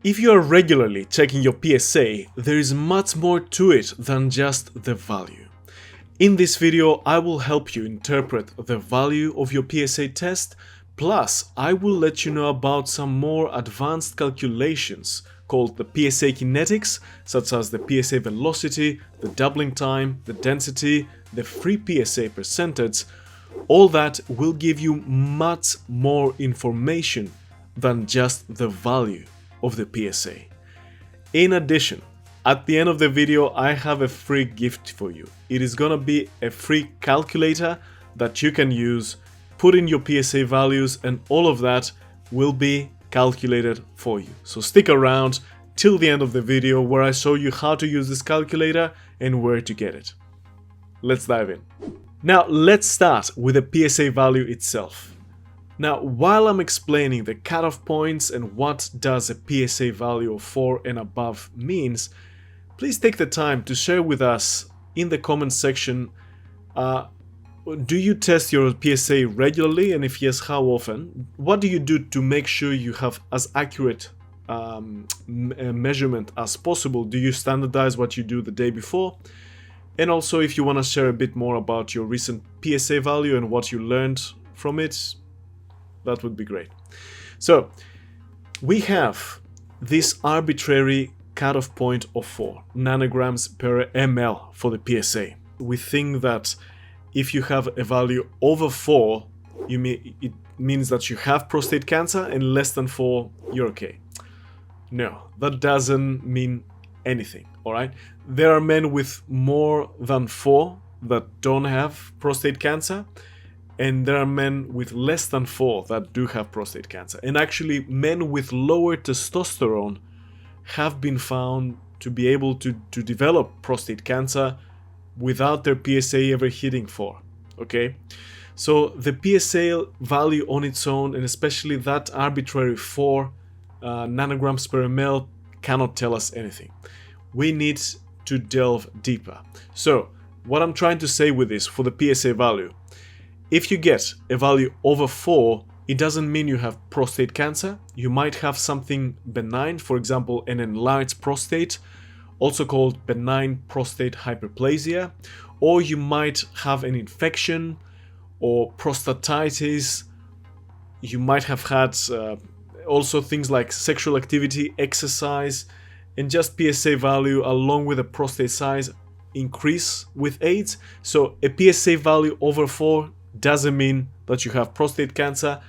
If you are regularly checking your PSA, there is much more to it than just the value. In this video, I will help you interpret the value of your PSA test, plus I will let you know about some more advanced calculations called the PSA Kinetics, such as the PSA Velocity, the Doubling Time, the Density, the free PSA Percentage. All that will give you much more information than just the value of the PSA. In addition, at the end of the video, I have a free gift for you. It is gonna be a free calculator that you can use, put in your PSA values, and all of that will be calculated for you. So stick around till the end of the video where I show you how to use this calculator and where to get it. Let's dive in. Now let's start with the PSA value itself. Now, while I'm explaining the cutoff points and what does a PSA value of 4 and above means, please take the time to share with us in the comments section, do you test your PSA regularly, and if yes, how often? What do you do to make sure you have as accurate measurement as possible? Do you standardize what you do the day before? And also, if you want to share a bit more about your recent PSA value and what you learned from it, that would be great. So we have this arbitrary cutoff point of 4 nanograms per ml for the PSA. We think that if you have a value over 4, it means that you have prostate cancer, and less than 4, you're okay. No, that doesn't mean anything, all right? There are men with more than 4 that don't have prostate cancer, and there are men with less than 4 that do have prostate cancer. And actually, men with lower testosterone have been found to be able to develop prostate cancer without their PSA ever hitting 4, okay? So the PSA value on its own, and especially that arbitrary 4 nanograms per ml, cannot tell us anything. We need to delve deeper. So what I'm trying to say with this, for the PSA value, if you get a value over 4, it doesn't mean you have prostate cancer. You might have something benign, for example, an enlarged prostate, also called benign prostate hyperplasia, or you might have an infection or prostatitis. You might have had also things like sexual activity, exercise, and just PSA value along with the prostate size increase with age. So a PSA value over 4 doesn't mean that you have prostate cancer.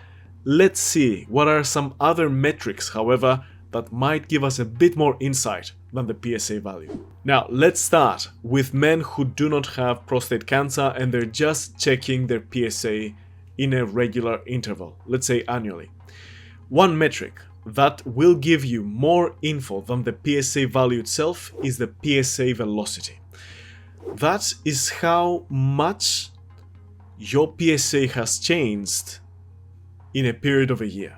Let's see what are some other metrics, however, that might give us a bit more insight than the PSA value. Now, let's start with men who do not have prostate cancer and they're just checking their PSA in a regular interval, let's say annually. One metric that will give you more info than the PSA value itself is the PSA velocity. That is how much your PSA has changed in a period of a year,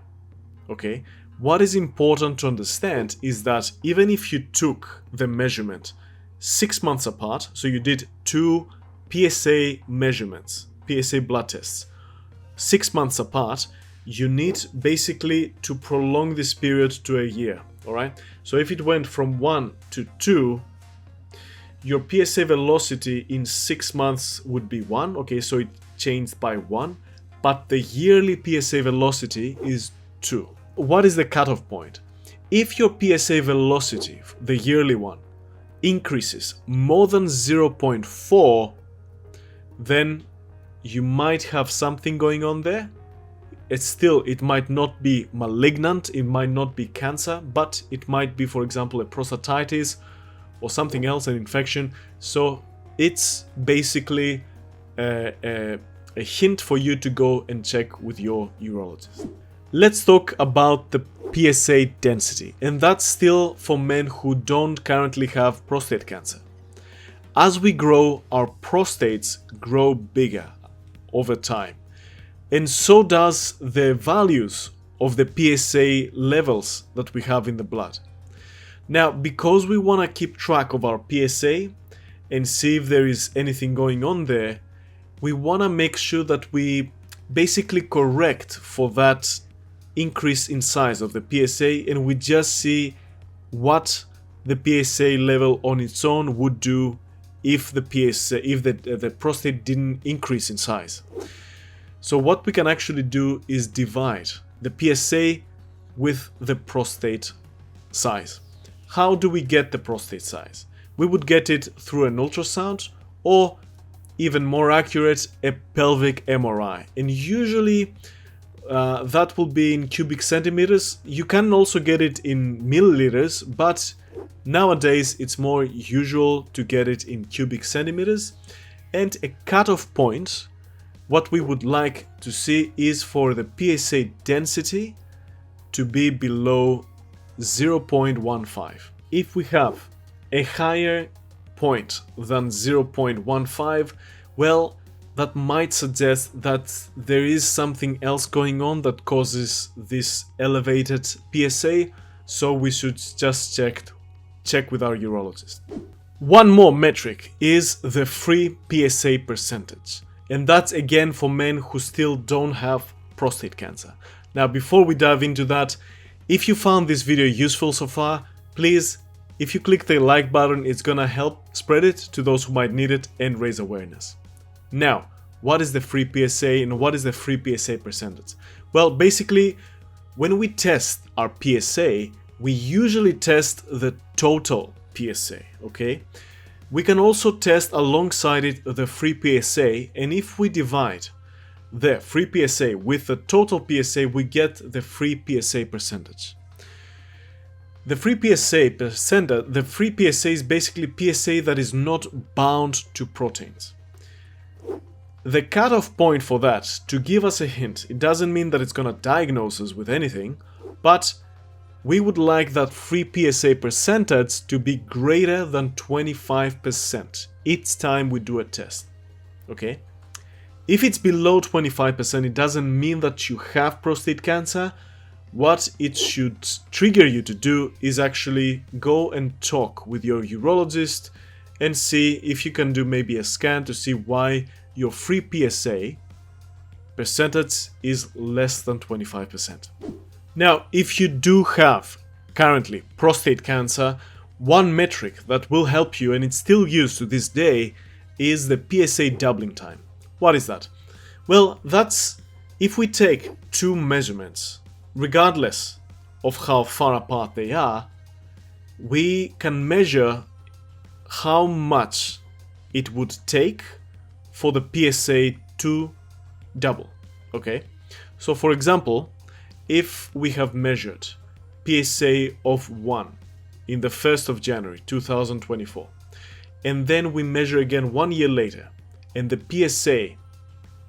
okay? What is important to understand is that even if you took the measurement 6 months apart, so you did 2 PSA measurements, PSA blood tests, 6 months apart, you need basically to prolong this period to a year, all right? So if it went from 1 to 2, your PSA velocity in 6 months would be 1, okay, so it changed by 1, but the yearly PSA velocity is 2. What is the cutoff point? If your PSA velocity, the yearly one, increases more than 0.4, then you might have something going on there. It might not be malignant, it might not be cancer, but it might be, for example, a prostatitis or something else, an infection. So it's basically a hint for you to go and check with your urologist. Let's talk about the PSA density, and that's still for men who don't currently have prostate cancer. As we grow, our prostates grow bigger over time, and so does the values of the PSA levels that we have in the blood. Now, because we want to keep track of our PSA and see if there is anything going on there, we want to make sure that we basically correct for that increase in size of the PSA, and we just see what the PSA level on its own would do if the prostate didn't increase in size. So what we can actually do is divide the PSA with the prostate size. How do we get the prostate size? We would get it through an ultrasound, or even more accurate, a pelvic MRI. And usually that will be in cubic centimeters. You can also get it in milliliters, but nowadays it's more usual to get it in cubic centimeters. And a cutoff point, what we would like to see is for the PSA density to be below 0.15. If we have a higher point than 0.15, well, that might suggest that there is something else going on that causes this elevated PSA, so we should just check with our urologist. One more metric is the free PSA percentage, and that's again for men who still don't have prostate cancer. Now, before we dive into that, if you found this video useful so far, please, if you click the like button, it's gonna help spread it to those who might need it and raise awareness. Now, what is the free PSA and what is the free PSA percentage? Well, basically, when we test our PSA, we usually test the total PSA, okay? We can also test alongside it the free PSA, and if we divide the free PSA with the total PSA, we get the free PSA percentage. The free PSA percentage, the free PSA is basically PSA that is not bound to proteins. The cutoff point for that, to give us a hint, it doesn't mean that it's gonna diagnose us with anything, but we would like that free PSA percentage to be greater than 25% each time we do a test, okay? If it's below 25%, it doesn't mean that you have prostate cancer. What it should trigger you to do is actually go and talk with your urologist and see if you can do maybe a scan to see why your free PSA percentage is less than 25%. Now, if you do have currently prostate cancer, one metric that will help you, and it's still used to this day, is the PSA doubling time. What is that? Well, that's if we take two measurements, regardless of how far apart they are, we can measure how much it would take for the PSA to double, okay? So for example, if we have measured PSA of 1 in the 1st of January 2024, and then we measure again 1 year later, and the PSA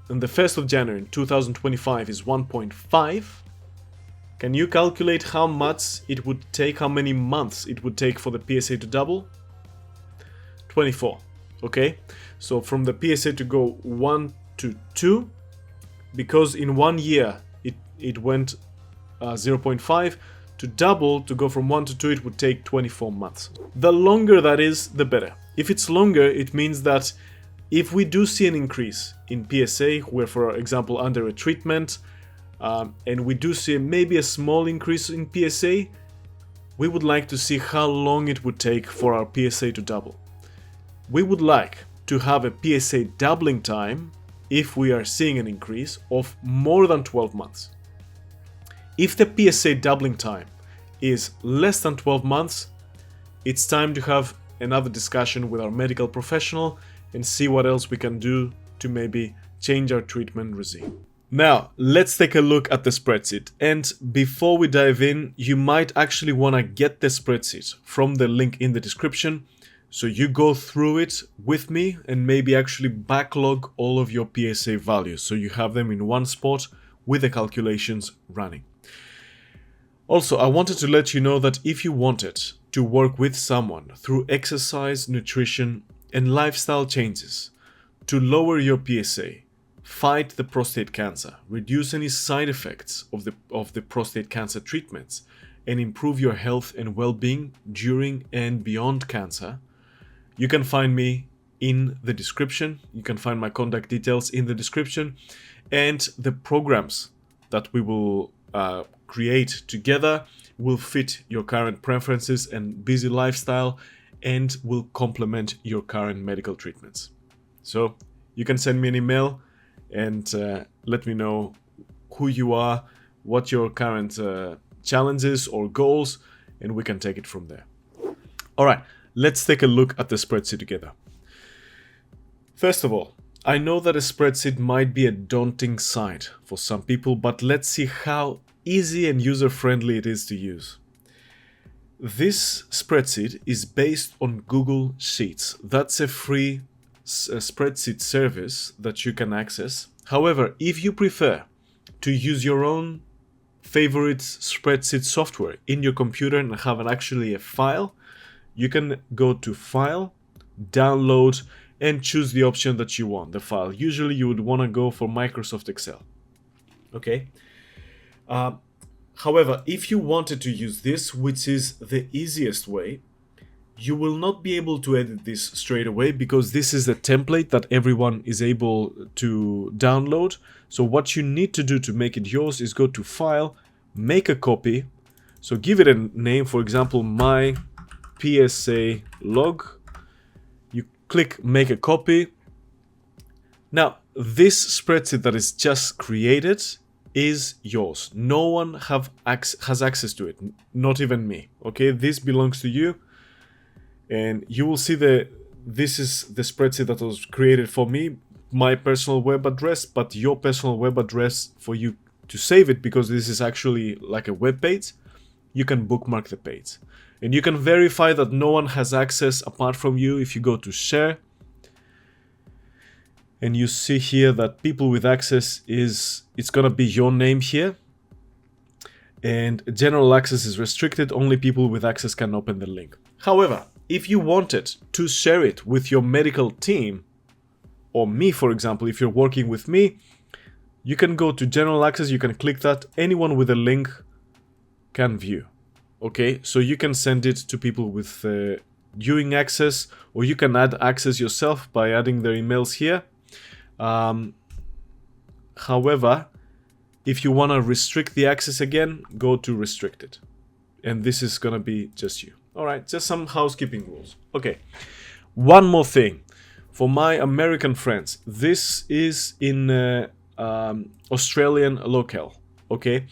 on the 1st of January 2025 is 1.5, can you calculate how much it would take, how many months it would take for the PSA to double? 24, okay? So from the PSA to go 1 to 2, because in 1 year it went 0.5, to double, to go from 1 to 2, it would take 24 months. The longer that is, the better. If it's longer, it means that if we do see an increase in PSA, we're for example under a treatment, and we do see maybe a small increase in PSA, we would like to see how long it would take for our PSA to double. We would like to have a PSA doubling time if we are seeing an increase of more than 12 months. If the PSA doubling time is less than 12 months, it's time to have another discussion with our medical professional and see what else we can do to maybe change our treatment regime. Now, let's take a look at the spreadsheet. And before we dive in, you might actually want to get the spreadsheet from the link in the description. So you go through it with me and maybe actually backlog all of your PSA values, so you have them in one spot with the calculations running. Also, I wanted to let you know that if you wanted to work with someone through exercise, nutrition, and lifestyle changes to lower your PSA, fight the prostate cancer, reduce any side effects of the prostate cancer treatments, and improve your health and well-being during and beyond cancer, you can find me in the description. You can find my contact details in the description, and the programs that we will create together will fit your current preferences and busy lifestyle and will complement your current medical treatments. So you can send me an email and let me know who you are, what your current challenges or goals, and we can take it from there. All right, let's take a look at the spreadsheet together. First of all, I know that a spreadsheet might be a daunting sight for some people, but let's see how easy and user-friendly it is to use. This spreadsheet is based on Google Sheets. That's a free spreadsheet service that you can access. However, if you prefer to use your own favorite spreadsheet software in your computer and have actually a file, you can go to File, Download, and choose the option that you want, the file. Usually you would want to go for Microsoft Excel. Okay. However, if you wanted to use this, which is the easiest way, you will not be able to edit this straight away because this is a template that everyone is able to download. So what you need to do to make it yours is go to File, make a copy. So give it a name, for example, my PSA log. You click make a copy. Now, this spreadsheet that is just created is yours. No one has access to it, not even me. Okay, this belongs to you. And you will see this is the spreadsheet that was created for me, my personal web address, but your personal web address for you to save it, because this is actually like a web page. You can bookmark the page. And you can verify that no one has access apart from you if you go to Share. And you see here that people with access it's gonna be your name here. And general access is restricted, only people with access can open the link. However, if you wanted to share it with your medical team, or me, for example, if you're working with me, you can go to general access, you can click that, anyone with a link can view. Okay, so you can send it to people with viewing access, or you can add access yourself by adding their emails here. However, if you want to restrict the access again, go to restricted. And this is going to be just you. All right, just some housekeeping rules. Okay, one more thing. For my American friends, this is in Australian locale. Okay,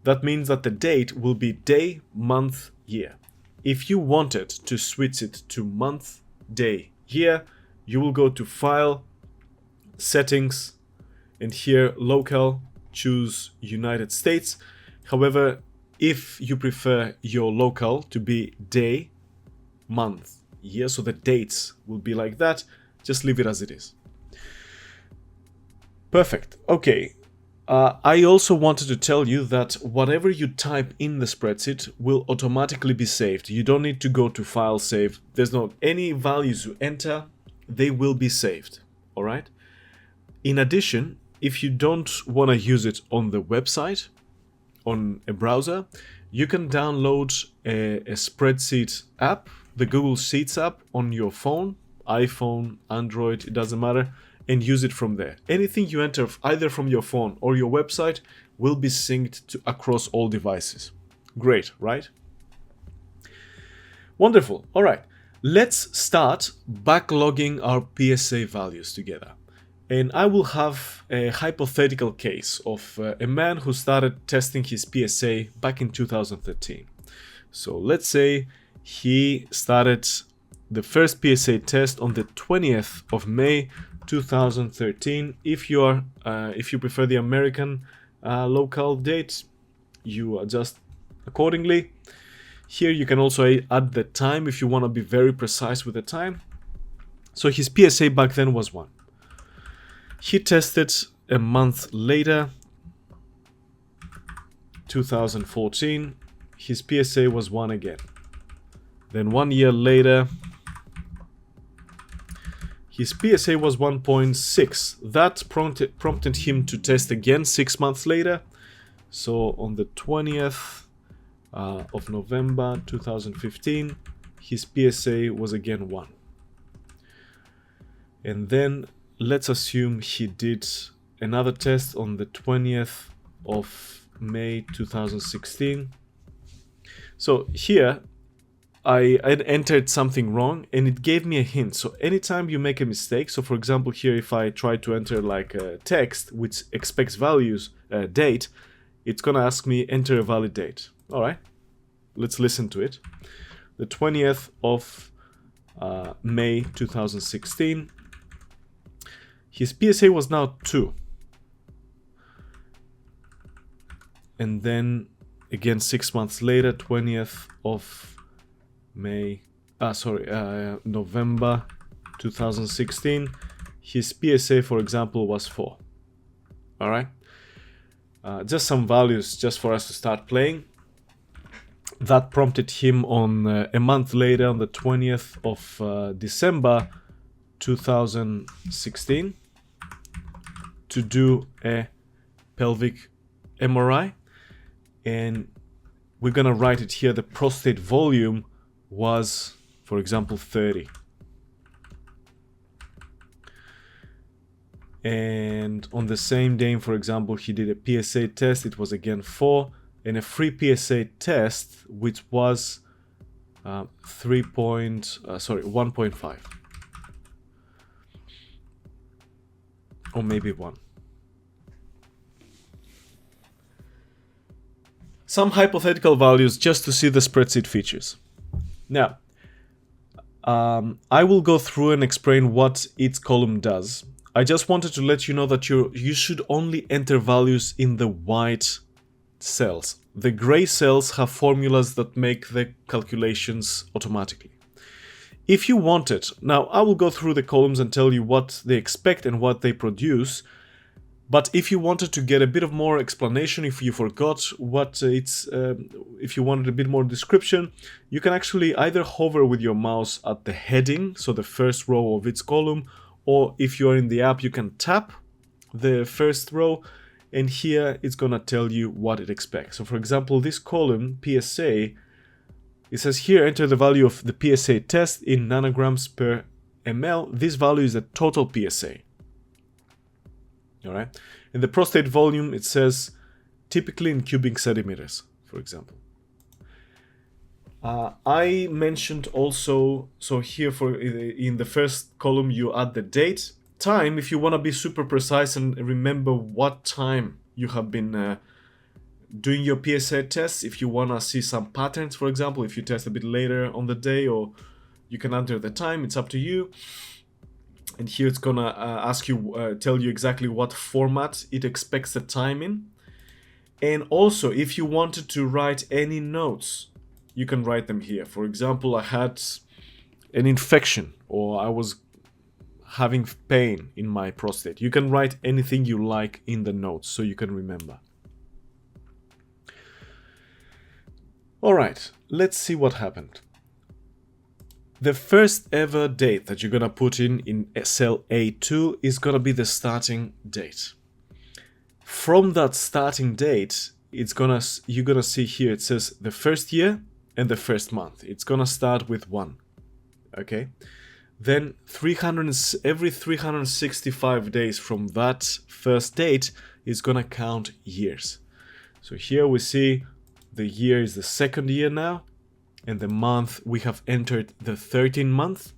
that means that the date will be day, month, year. If you wanted to switch it to month, day, year, you will go to File, Settings, and here Local, choose United States. However, if you prefer your local to be day, month, year, so the dates will be like that, just leave it as it is. Perfect. Okay. I also wanted to tell you that whatever you type in the spreadsheet will automatically be saved. You don't need to go to File, Save. There's no any values you enter, they will be saved. All right. In addition, if you don't want to use it on the website, on a browser, you can download a spreadsheet app, the Google Sheets app, on your phone, iPhone, Android, it doesn't matter, and use it from there. Anything you enter either from your phone or your website will be synced across all devices. Great, right? Wonderful. All right, let's start backlogging our PSA values together. And I will have a hypothetical case of a man who started testing his PSA back in 2013. So let's say he started the first PSA test on the 20th of May 2013. If you prefer the American local date, you adjust accordingly. Here you can also add the time if you want to be very precise with the time. So his PSA back then was 1. He tested a month later, 2014, his PSA was 1 again. Then 1 year later, his PSA was 1.6. That prompted him to test again 6 months later. So on the 20th of November 2015, his PSA was again 1. And then let's assume he did another test on the 20th of May 2016. So here I entered something wrong and it gave me a hint. So anytime you make a mistake, so for example here if I try to enter like a text which expects values, date, it's gonna ask me enter a valid date. Alright, let's listen to it. The 20th of May 2016. His PSA was now 2. And then again 6 months later, 20th of November 2016, his PSA, for example, was 4. Alright? Just some values just for us to start playing. That prompted him on a month later, on the 20th of December 2016, to do a pelvic MRI. And we're gonna write it here. The prostate volume was, for example, 30. And on the same day, for example, he did a PSA test. It was again 4, and a free PSA test, which was 1.5, or maybe 1. Some hypothetical values just to see the spreadsheet features. Now, I will go through and explain what each column does. I just wanted to let you know that you should only enter values in the white cells. The gray cells have formulas that make the calculations automatically. If you want it, now I will go through the columns and tell you what they expect and what they produce. But if you wanted to get a bit of more explanation, if you forgot what if you wanted a bit more description, you can actually either hover with your mouse at the heading, so the first row of its column, or if you're in the app, you can tap the first row, and here it's gonna tell you what it expects. So for example, this column, PSA, it says here enter the value of the PSA test in nanograms per ml. This value is the total PSA. Alright, in the prostate volume it says typically in cubic centimeters, for example. I mentioned also, so here in the first column you add the date, time, if you want to be super precise and remember what time you have been doing your PSA tests. If you want to see some patterns, for example, if you test a bit later on the day, or you can enter the time, it's up to you. And here it's gonna ask you, tell you exactly what format it expects the time in. And also, if you wanted to write any notes, you can write them here. For example, I had an infection, or I was having pain in my prostate. You can write anything you like in the notes so you can remember. Alright, let's see what happened. The first ever date that you're gonna put in cell A2 is gonna be the starting date. From that starting date, you're gonna see here it says the first year and the first month. It's gonna start with 1. Okay? Then every 365 days from that first date is gonna count years. So here we see the year is the second year now. And the month, we have entered the 13th month.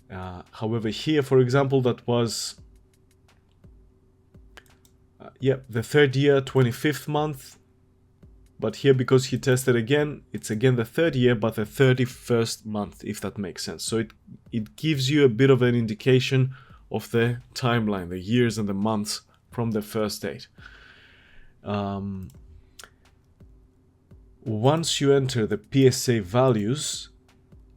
However, here, for example, that was the third year, 25th month. But here, because he tested again, it's again the third year, but the 31st month, if that makes sense. So it gives you a bit of an indication of the timeline, the years and the months from the first date. Once you enter the PSA values,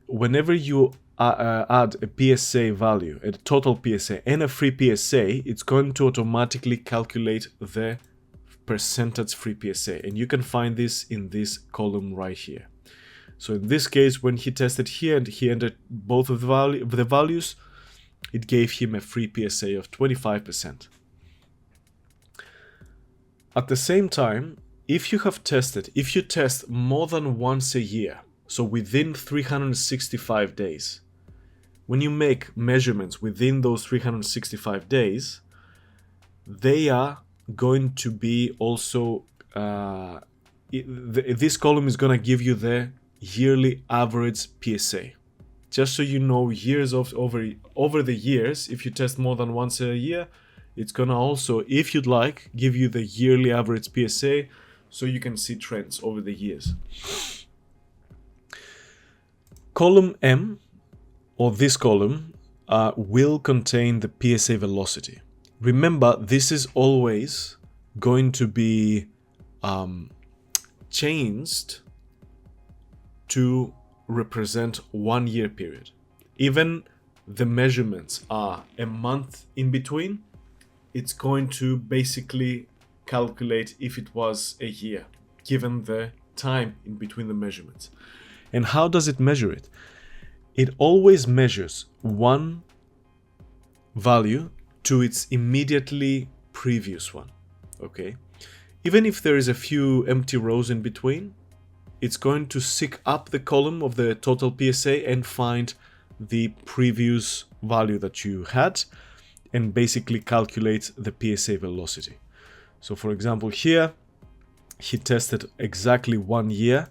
whenever you add a PSA value, a total PSA and a free PSA, it's going to automatically calculate the percentage free PSA. And you can find this in this column right here. So in this case, when he tested here and he entered both of the values, it gave him a free PSA of 25%. At the same time, if you test more than once a year, so within 365 days, when you make measurements within those 365 days, they are going to be also this column is gonna give you the yearly average PSA. Just so you know, years of over the years, if you test more than once a year, it's gonna also, if you'd like, give you the yearly average PSA, so you can see trends over the years. Column M, or this column, will contain the PSA velocity. Remember, this is always going to be changed to represent 1 year period. Even the measurements are a month in between, it's going to basically calculate if it was a year, given the time in between the measurements. And how does it measure it? It always measures one value to its immediately previous one, okay? Even if there is a few empty rows in between, it's going to seek up the column of the total PSA and find the previous value that you had and basically calculate the PSA velocity. So for example, here he tested exactly 1 year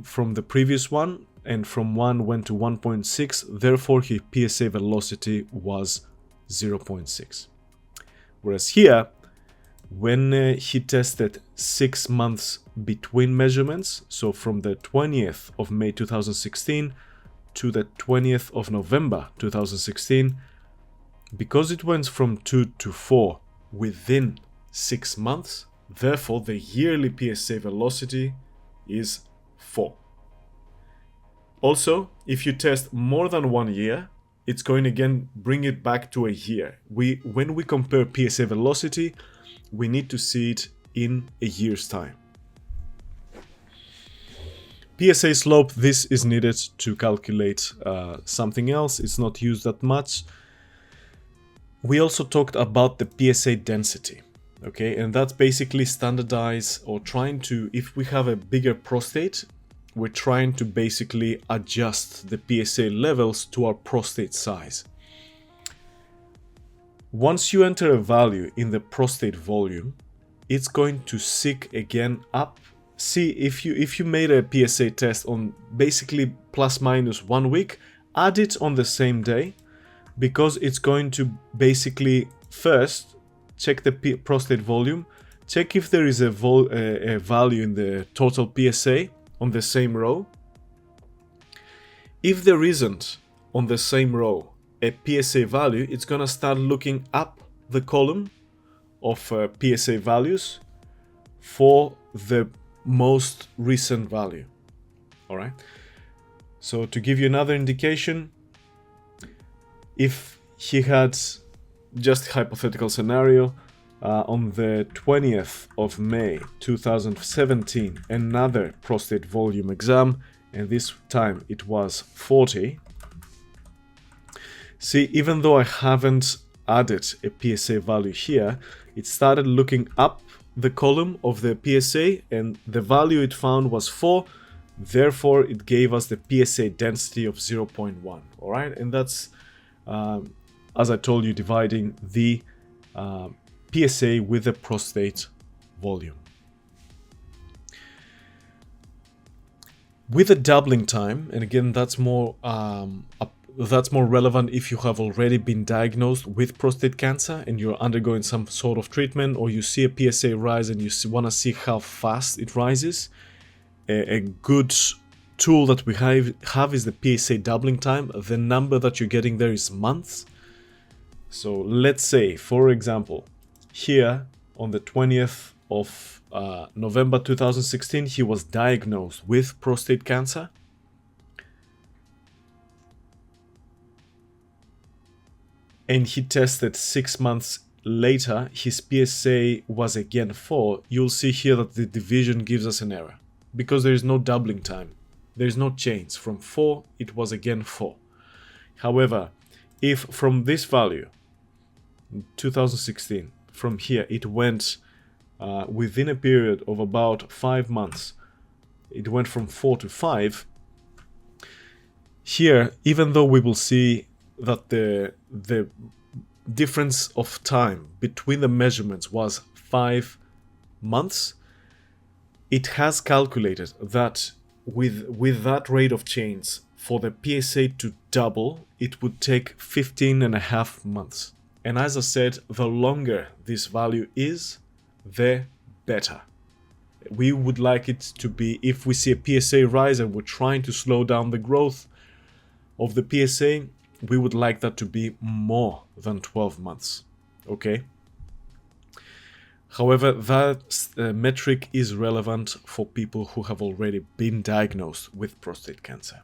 from the previous one, and from 1 went to 1.6, therefore his PSA velocity was 0.6. Whereas here, when he tested 6 months between measurements, so from the 20th of May 2016 to the 20th of November 2016, because it went from 2 to 4 within 6 months, therefore the yearly PSA velocity is 4. Also, if you test more than 1 year, it's going to again bring it back to a year. When we compare PSA velocity, we need to see it in a year's time. PSA slope, this is needed to calculate something else. It's not used that much. We also talked about the PSA density, okay? And that's basically standardize or trying to, if we have a bigger prostate, we're trying to basically adjust the PSA levels to our prostate size. Once you enter a value in the prostate volume, it's going to seek again up. See, if you made a PSA test on basically plus minus 1 week, add it on the same day, because it's going to basically first check the prostate volume, check if there is a value in the total PSA on the same row. If there isn't on the same row a PSA value, it's gonna start looking up the column of PSA values for the most recent value. All right. So to give you another indication, if he had, just hypothetical scenario, on the 20th of May 2017, another prostate volume exam, and this time it was 40. See, even though I haven't added a PSA value here, it started looking up the column of the PSA, and the value it found was 4. Therefore, it gave us the PSA density of 0.1. All right, and that's, as I told you, dividing the PSA with the prostate volume. With a doubling time, and again, that's more relevant if you have already been diagnosed with prostate cancer and you're undergoing some sort of treatment, or you see a PSA rise and you want to see how fast it rises. A good tool that we have is the PSA doubling time. The number that you're getting there is months. So let's say, for example, here on the 20th of November 2016, he was diagnosed with prostate cancer. And he tested 6 months later, his PSA was again 4. You'll see here that the division gives us an error because there is no doubling time. There is no change. From 4, it was again 4. However, if from this value, 2016, from here, it went within a period of about 5 months, it went from 4 to 5. Here, even though we will see that the difference of time between the measurements was 5 months, it has calculated that with that rate of change, for the PSA to double, it would take 15.5 months. And as I said, the longer this value is, the better. We would like it to be, if we see a PSA rise and we're trying to slow down the growth of the PSA, we would like that to be more than 12 months. Okay? However, that metric is relevant for people who have already been diagnosed with prostate cancer.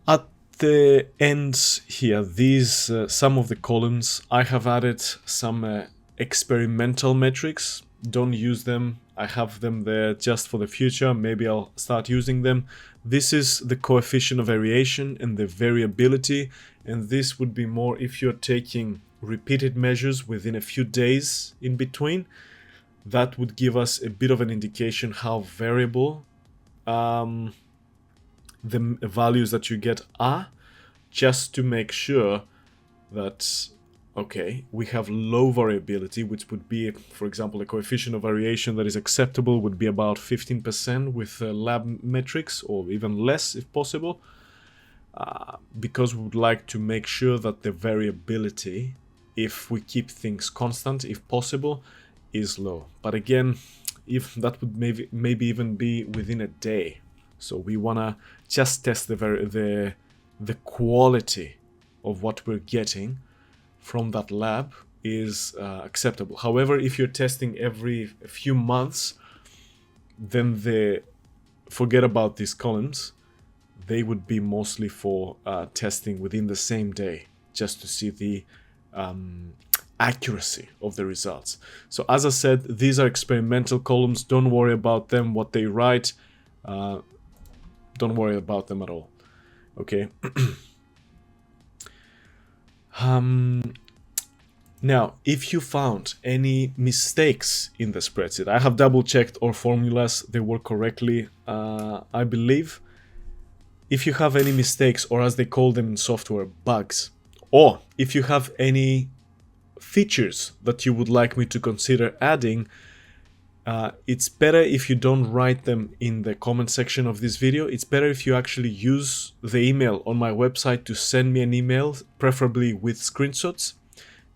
At the end here, these some of the columns, I have added some experimental metrics. Don't use them. I have them there just for the future. Maybe I'll start using them. This is the coefficient of variation and the variability, and this would be more if you're taking repeated measures within a few days in between. That would give us a bit of an indication how variable the values that you get are, just to make sure that, okay, we have low variability, which would be, for example, a coefficient of variation that is acceptable would be about 15% with lab metrics, or even less if possible, because we would like to make sure that the variability, if we keep things constant, if possible, is low. But again, if that would maybe even be within a day. So we want to just test the quality of what we're getting from that lab is acceptable. However, if you're testing every few months, then forget about these columns. They would be mostly for testing within the same day, just to see the accuracy of the results. So as I said, these are experimental columns. Don't worry about them, what they write. Don't worry about them at all. Okay. Now, if you found any mistakes in the spreadsheet, I have double checked all formulas, they work correctly, I believe. If you have any mistakes, or as they call them in software, bugs, or if you have any features that you would like me to consider adding, it's better if you don't write them in the comment section of this video. It's better if you actually use the email on my website to send me an email, preferably with screenshots,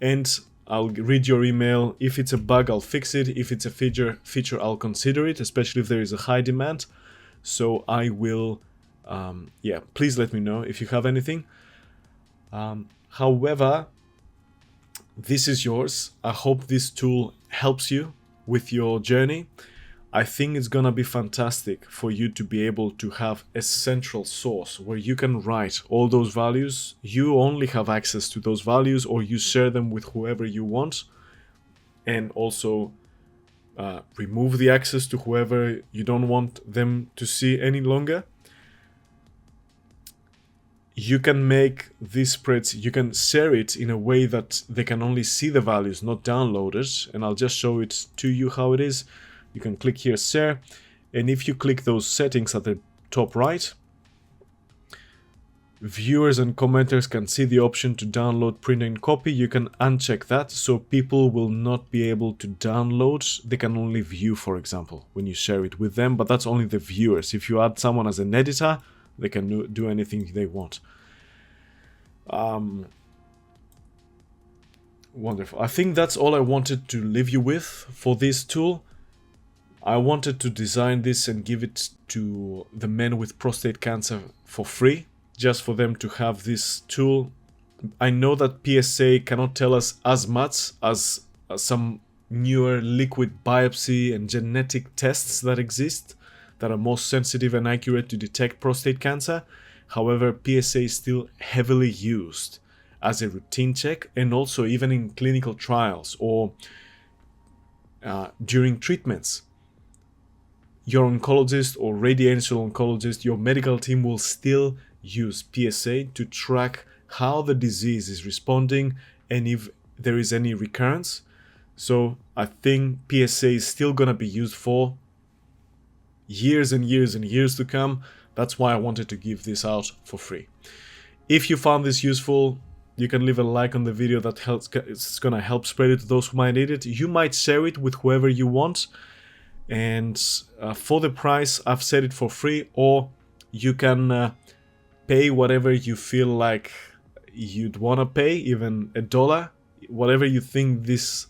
and I'll read your email. If it's a bug, I'll fix it. If it's a feature, I'll consider it, especially if there is a high demand. So I will, yeah, please let me know if you have anything. However, this is yours. I hope this tool helps you with your journey. I think it's gonna be fantastic for you to be able to have a central source where you can write all those values. You only have access to those values, or you share them with whoever you want, and also remove the access to whoever you don't want them to see any longer. You can make these spreads, you can share it in a way that they can only see the values, not download it. And I'll just show it to you how it is. You can click here, share. And if you click those settings at the top right, viewers and commenters can see the option to download, print and copy. You can uncheck that, so people will not be able to download. They can only view, for example, when you share it with them, but that's only the viewers. If you add someone as an editor, they can do anything they want. Wonderful. I think that's all I wanted to leave you with for this tool. I wanted to design this and give it to the men with prostate cancer for free, just for them to have this tool. I know that PSA cannot tell us as much as some newer liquid biopsy and genetic tests that exist, that are more sensitive and accurate to detect prostate cancer. However, PSA is still heavily used as a routine check, and also even in clinical trials or during treatments. Your oncologist or radiation oncologist, your medical team will still use PSA to track how the disease is responding and if there is any recurrence. So I think PSA is still going to be used for years and years and years to come. That's why I wanted to give this out for free. If you found this useful, You can leave a like on the video. That helps. It's gonna help spread it to those who might need it. You might share it with whoever you want, and for the price, I've set it for free, or you can pay whatever you feel like you'd want to pay, even $1, whatever you think this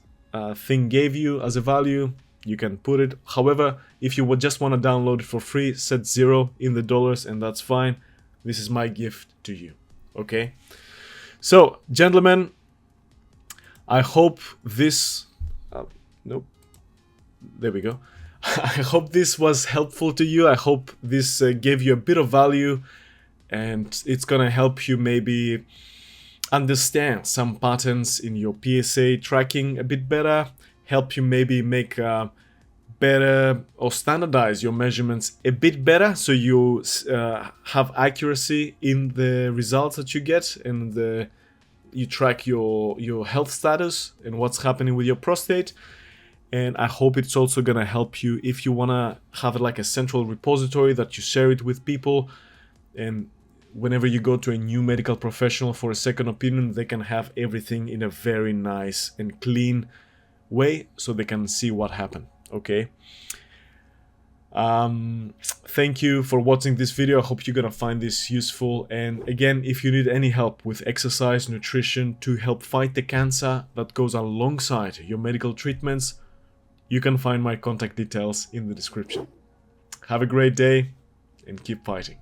thing gave you as a value, you can put it. However, if you would just want to download it for free, set 0 in the dollars, and that's fine. This is my gift to you. Okay, so gentlemen, I hope this nope, there we go. I hope this was helpful to you. I hope this gave you a bit of value, and it's gonna help you maybe understand some patterns in your PSA tracking a bit better, help you maybe make better or standardize your measurements a bit better, so you have accuracy in the results that you get, and you track your health status and what's happening with your prostate. And I hope it's also gonna help you if you wanna have like a central repository that you share it with people, and whenever you go to a new medical professional for a second opinion, they can have everything in a very nice and clean way, so they can see what happened. Okay. Thank you for watching this video. I hope you're gonna find this useful. And again, if you need any help with exercise, nutrition to help fight the cancer that goes alongside your medical treatments, you can find my contact details in the description. Have a great day and keep fighting.